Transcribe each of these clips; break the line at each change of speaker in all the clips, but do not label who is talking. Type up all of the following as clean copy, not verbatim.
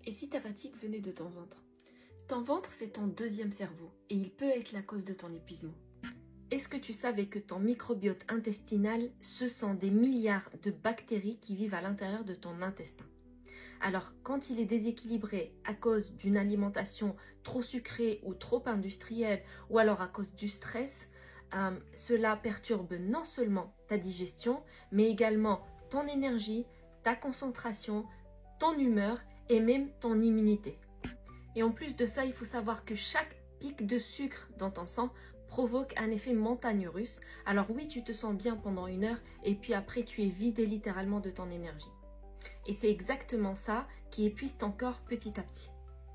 Et si ta fatigue venait de ton ventre? Ton ventre, c'est ton deuxième cerveau et il peut être la cause de ton épuisement. Est-ce que tu savais que ton microbiote intestinal, ce sont des milliards de bactéries qui vivent à l'intérieur de ton intestin? Alors, quand il est déséquilibré à cause d'une alimentation trop sucrée ou trop industrielle, ou alors à cause du stress, cela perturbe non seulement ta digestion, mais également ton énergie, ta concentration, ton humeur et même ton immunité. Et en plus de ça, il faut savoir que chaque pic de sucre dans ton sang provoque un effet montagne russe. Alors oui, tu te sens bien pendant 1 heure et puis après tu es vidé littéralement de ton énergie. Et c'est exactement ça qui épuise ton corps petit à petit.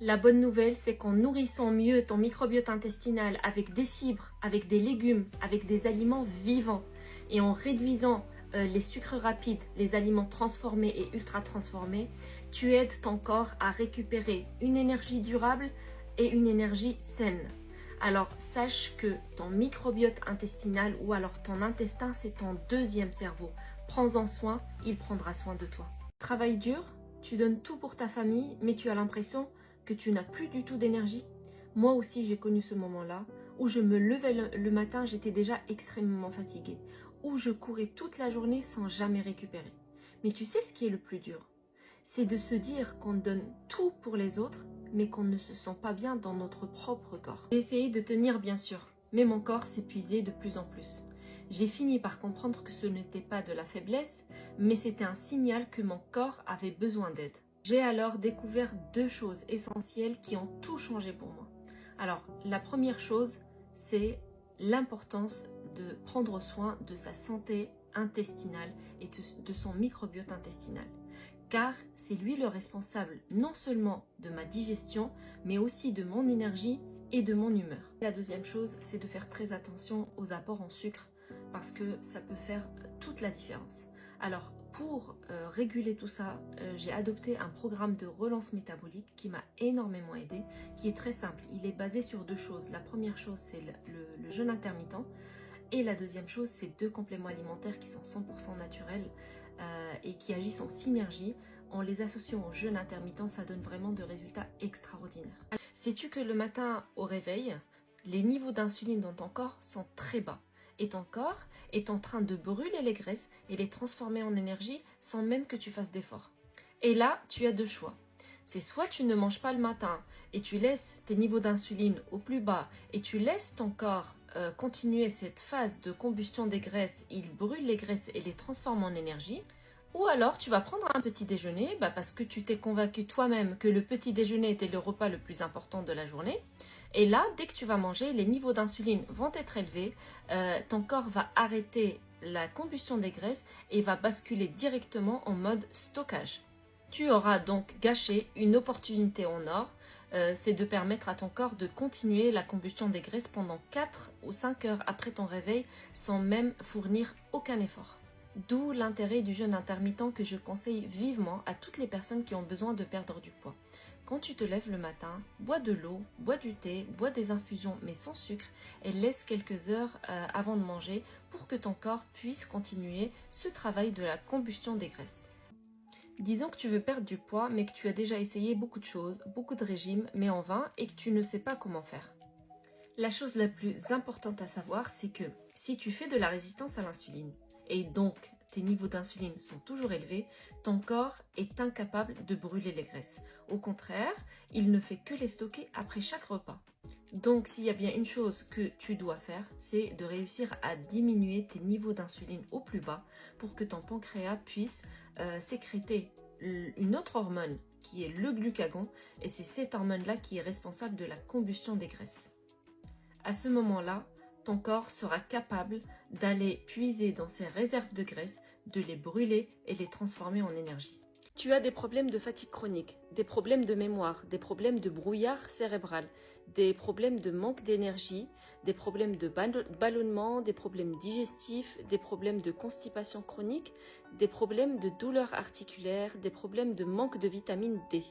La bonne nouvelle, c'est qu'en nourrissant mieux ton microbiote intestinal avec des fibres, avec des légumes, avec des aliments vivants et en réduisant les sucres rapides, les aliments transformés et ultra transformés, tu aides ton corps à récupérer une énergie durable et une énergie saine. Alors sache que ton microbiote intestinal ou alors ton intestin, c'est ton deuxième cerveau. Prends-en soin, il prendra soin de toi. Travail dur, tu donnes tout pour ta famille, mais tu as l'impression que tu n'as plus du tout d'énergie. Moi aussi, j'ai connu ce moment-là où je me levais le matin, j'étais déjà extrêmement fatiguée, où je courais toute la journée sans jamais récupérer. Mais tu sais ce qui est le plus dur? C'est de se dire qu'on donne tout pour les autres, mais qu'on ne se sent pas bien dans notre propre corps. J'ai essayé de tenir bien sûr, mais mon corps s'épuisait de plus en plus. J'ai fini par comprendre que ce n'était pas de la faiblesse, mais c'était un signal que mon corps avait besoin d'aide. J'ai alors découvert 2 choses essentielles qui ont tout changé pour moi. Alors, la première chose, c'est l'importance de prendre soin de sa santé intestinale et de son microbiote intestinal. Car c'est lui le responsable non seulement de ma digestion, mais aussi de mon énergie et de mon humeur. La deuxième chose, c'est de faire très attention aux apports en sucre parce que ça peut faire toute la différence. Alors, pour réguler tout ça, j'ai adopté un programme de relance métabolique qui m'a énormément aidé, qui est très simple. Il est basé sur 2 choses. La première chose, c'est le jeûne intermittent. Et la deuxième chose, c'est 2 compléments alimentaires qui sont 100% naturels et qui agissent en synergie. En les associant au jeûne intermittent, ça donne vraiment de résultats extraordinaires. Sais-tu que le matin au réveil, les niveaux d'insuline dans ton corps sont très bas et ton corps est en train de brûler les graisses et les transformer en énergie sans même que tu fasses d'efforts. Et là, tu as 2 choix. C'est soit tu ne manges pas le matin et tu laisses tes niveaux d'insuline au plus bas et tu laisses ton corps continuer cette phase de combustion des graisses, il brûle les graisses et les transforme en énergie. Ou alors tu vas prendre un petit déjeuner parce que tu t'es convaincu toi-même que le petit déjeuner était le repas le plus important de la journée. Et là, dès que tu vas manger, les niveaux d'insuline vont être élevés, ton corps va arrêter la combustion des graisses et va basculer directement en mode stockage. Tu auras donc gâché une opportunité en or, c'est de permettre à ton corps de continuer la combustion des graisses pendant 4 ou 5 heures après ton réveil sans même fournir aucun effort. D'où l'intérêt du jeûne intermittent que je conseille vivement à toutes les personnes qui ont besoin de perdre du poids. Quand tu te lèves le matin, bois de l'eau, bois du thé, bois des infusions mais sans sucre et laisse quelques heures avant de manger pour que ton corps puisse continuer ce travail de la combustion des graisses. Disons que tu veux perdre du poids mais que tu as déjà essayé beaucoup de choses, beaucoup de régimes mais en vain et que tu ne sais pas comment faire. La chose la plus importante à savoir, c'est que si tu fais de la résistance à l'insuline et donc tes niveaux d'insuline sont toujours élevés, ton corps est incapable de brûler les graisses. Au contraire, il ne fait que les stocker après chaque repas. Donc s'il y a bien une chose que tu dois faire, c'est de réussir à diminuer tes niveaux d'insuline au plus bas pour que ton pancréas puisse sécréter une autre hormone qui est le glucagon et c'est cette hormone-là qui est responsable de la combustion des graisses. À ce moment-là, ton corps sera capable d'aller puiser dans ses réserves de graisse, de les brûler et les transformer en énergie. Tu as des problèmes de fatigue chronique, des problèmes de mémoire, des problèmes de brouillard cérébral, des problèmes de manque d'énergie, des problèmes de ballonnement, des problèmes digestifs, des problèmes de constipation chronique, des problèmes de douleurs articulaires, des problèmes de manque de vitamine D.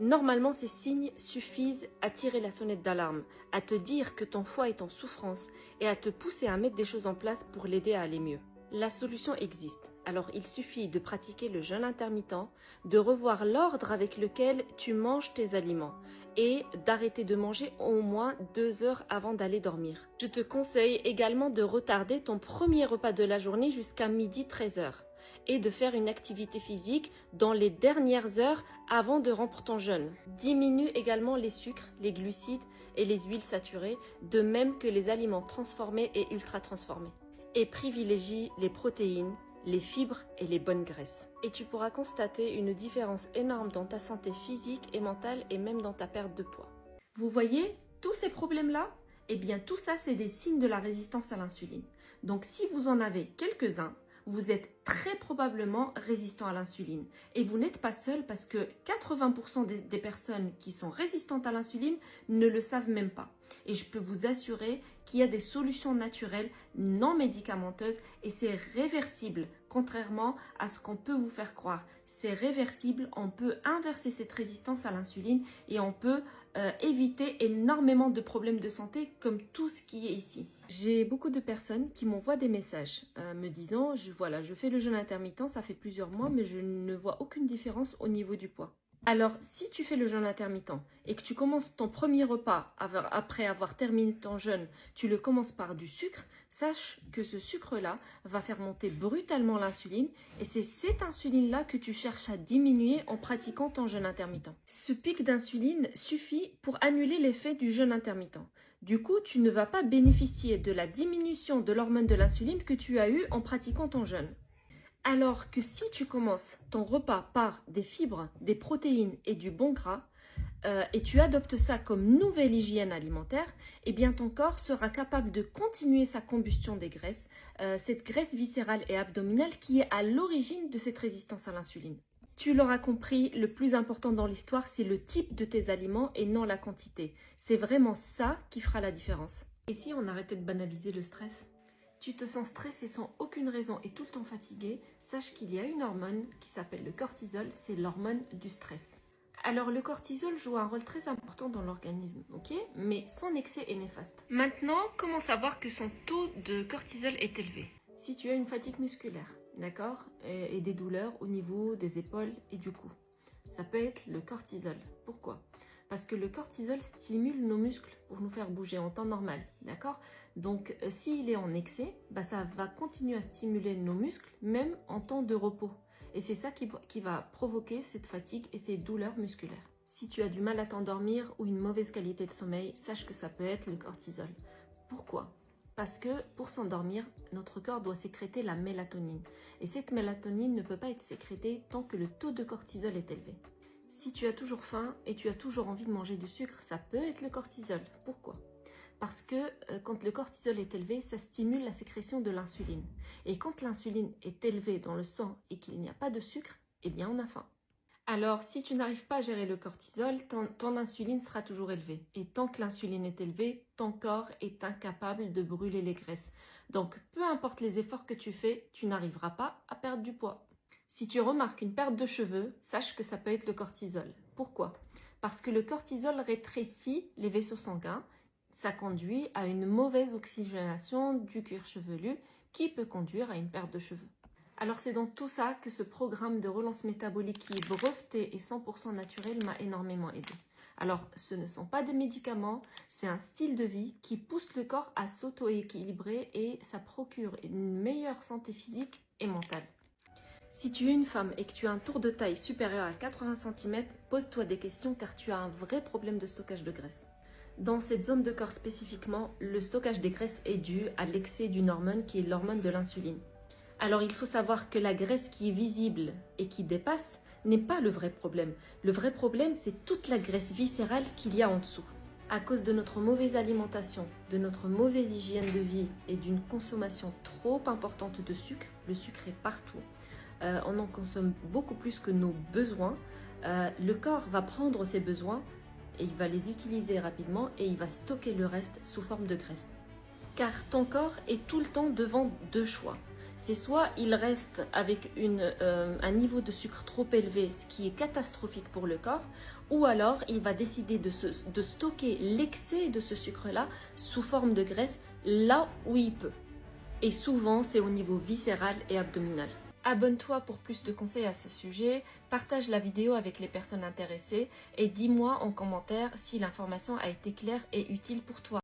Normalement, ces signes suffisent à tirer la sonnette d'alarme, à te dire que ton foie est en souffrance et à te pousser à mettre des choses en place pour l'aider à aller mieux. La solution existe. Alors il suffit de pratiquer le jeûne intermittent, de revoir l'ordre avec lequel tu manges tes aliments et d'arrêter de manger au moins 2 heures avant d'aller dormir. Je te conseille également de retarder ton premier repas de la journée jusqu'à midi 13h et de faire une activité physique dans les dernières heures avant de rompre ton jeûne. Diminue également les sucres, les glucides et les huiles saturées, de même que les aliments transformés et ultra transformés. Et privilégie les protéines, les fibres et les bonnes graisses. Et tu pourras constater une différence énorme dans ta santé physique et mentale et même dans ta perte de poids. Vous voyez, tous ces problèmes-là, eh bien tout ça c'est des signes de la résistance à l'insuline. Donc si vous en avez quelques-uns, vous êtes très probablement résistant à l'insuline. Et vous n'êtes pas seul parce que 80% des personnes qui sont résistantes à l'insuline ne le savent même pas. Et je peux vous assurer qu'il y a des solutions naturelles non médicamenteuses et c'est réversible, contrairement à ce qu'on peut vous faire croire. C'est réversible, on peut inverser cette résistance à l'insuline et on peut éviter énormément de problèmes de santé comme tout ce qui est ici. J'ai beaucoup de personnes qui m'envoient des messages me disant je fais le jeûne intermittent, ça fait plusieurs mois mais je ne vois aucune différence au niveau du poids. Alors, si tu fais le jeûne intermittent et que tu commences ton premier repas après avoir terminé ton jeûne, tu le commences par du sucre, sache que ce sucre-là va faire monter brutalement l'insuline et c'est cette insuline-là que tu cherches à diminuer en pratiquant ton jeûne intermittent. Ce pic d'insuline suffit pour annuler l'effet du jeûne intermittent. Du coup, tu ne vas pas bénéficier de la diminution de l'hormone de l'insuline que tu as eue en pratiquant ton jeûne. Alors que si tu commences ton repas par des fibres, des protéines et du bon gras, et tu adoptes ça comme nouvelle hygiène alimentaire, eh bien ton corps sera capable de continuer sa combustion des graisses, cette graisse viscérale et abdominale qui est à l'origine de cette résistance à l'insuline. Tu l'auras compris, le plus important dans l'histoire, c'est le type de tes aliments et non la quantité. C'est vraiment ça qui fera la différence. Et si on arrêtait de banaliser le stress ? Tu te sens stressé sans aucune raison et tout le temps fatigué, sache qu'il y a une hormone qui s'appelle le cortisol, c'est l'hormone du stress. Alors le cortisol joue un rôle très important dans l'organisme, ok ? Mais son excès est néfaste. Maintenant, comment savoir que son taux de cortisol est élevé ? Si tu as une fatigue musculaire, d'accord ? Et des douleurs au niveau des épaules et du cou. Ça peut être le cortisol. Pourquoi ? Parce que le cortisol stimule nos muscles pour nous faire bouger en temps normal, d'accord ? Donc, s'il est en excès, ça va continuer à stimuler nos muscles, même en temps de repos. Et c'est ça qui va provoquer cette fatigue et ces douleurs musculaires. Si tu as du mal à t'endormir ou une mauvaise qualité de sommeil, sache que ça peut être le cortisol. Pourquoi ? Parce que pour s'endormir, notre corps doit sécréter la mélatonine. Et cette mélatonine ne peut pas être sécrétée tant que le taux de cortisol est élevé. Si tu as toujours faim et tu as toujours envie de manger du sucre, ça peut être le cortisol. Pourquoi ? Parce que quand le cortisol est élevé, ça stimule la sécrétion de l'insuline. Et quand l'insuline est élevée dans le sang et qu'il n'y a pas de sucre, eh bien on a faim. Alors, si tu n'arrives pas à gérer le cortisol, ton insuline sera toujours élevée. Et tant que l'insuline est élevée, ton corps est incapable de brûler les graisses. Donc, peu importe les efforts que tu fais, tu n'arriveras pas à perdre du poids. Si tu remarques une perte de cheveux, sache que ça peut être le cortisol. Pourquoi ? Parce que le cortisol rétrécit les vaisseaux sanguins. Ça conduit à une mauvaise oxygénation du cuir chevelu qui peut conduire à une perte de cheveux. Alors c'est dans tout ça que ce programme de relance métabolique qui est breveté et 100% naturel m'a énormément aidé. Alors ce ne sont pas des médicaments, c'est un style de vie qui pousse le corps à s'auto-équilibrer et ça procure une meilleure santé physique et mentale. Si tu es une femme et que tu as un tour de taille supérieur à 80 cm, pose-toi des questions car tu as un vrai problème de stockage de graisse. Dans cette zone de corps spécifiquement, le stockage des graisses est dû à l'excès d'une hormone qui est l'hormone de l'insuline. Alors il faut savoir que la graisse qui est visible et qui dépasse n'est pas le vrai problème. Le vrai problème, c'est toute la graisse viscérale qu'il y a en dessous. À cause de notre mauvaise alimentation, de notre mauvaise hygiène de vie et d'une consommation trop importante de sucre, le sucre est partout. On en consomme beaucoup plus que nos besoins. Le corps va prendre ses besoins et il va les utiliser rapidement et il va stocker le reste sous forme de graisse. Car ton corps est tout le temps devant deux choix. C'est soit il reste avec un niveau de sucre trop élevé, ce qui est catastrophique pour le corps, ou alors il va décider de stocker l'excès de ce sucre-là sous forme de graisse là où il peut. et souvent c'est au niveau viscéral et abdominal. Abonne-toi pour plus de conseils à ce sujet, partage la vidéo avec les personnes intéressées et dis-moi en commentaire si l'information a été claire et utile pour toi.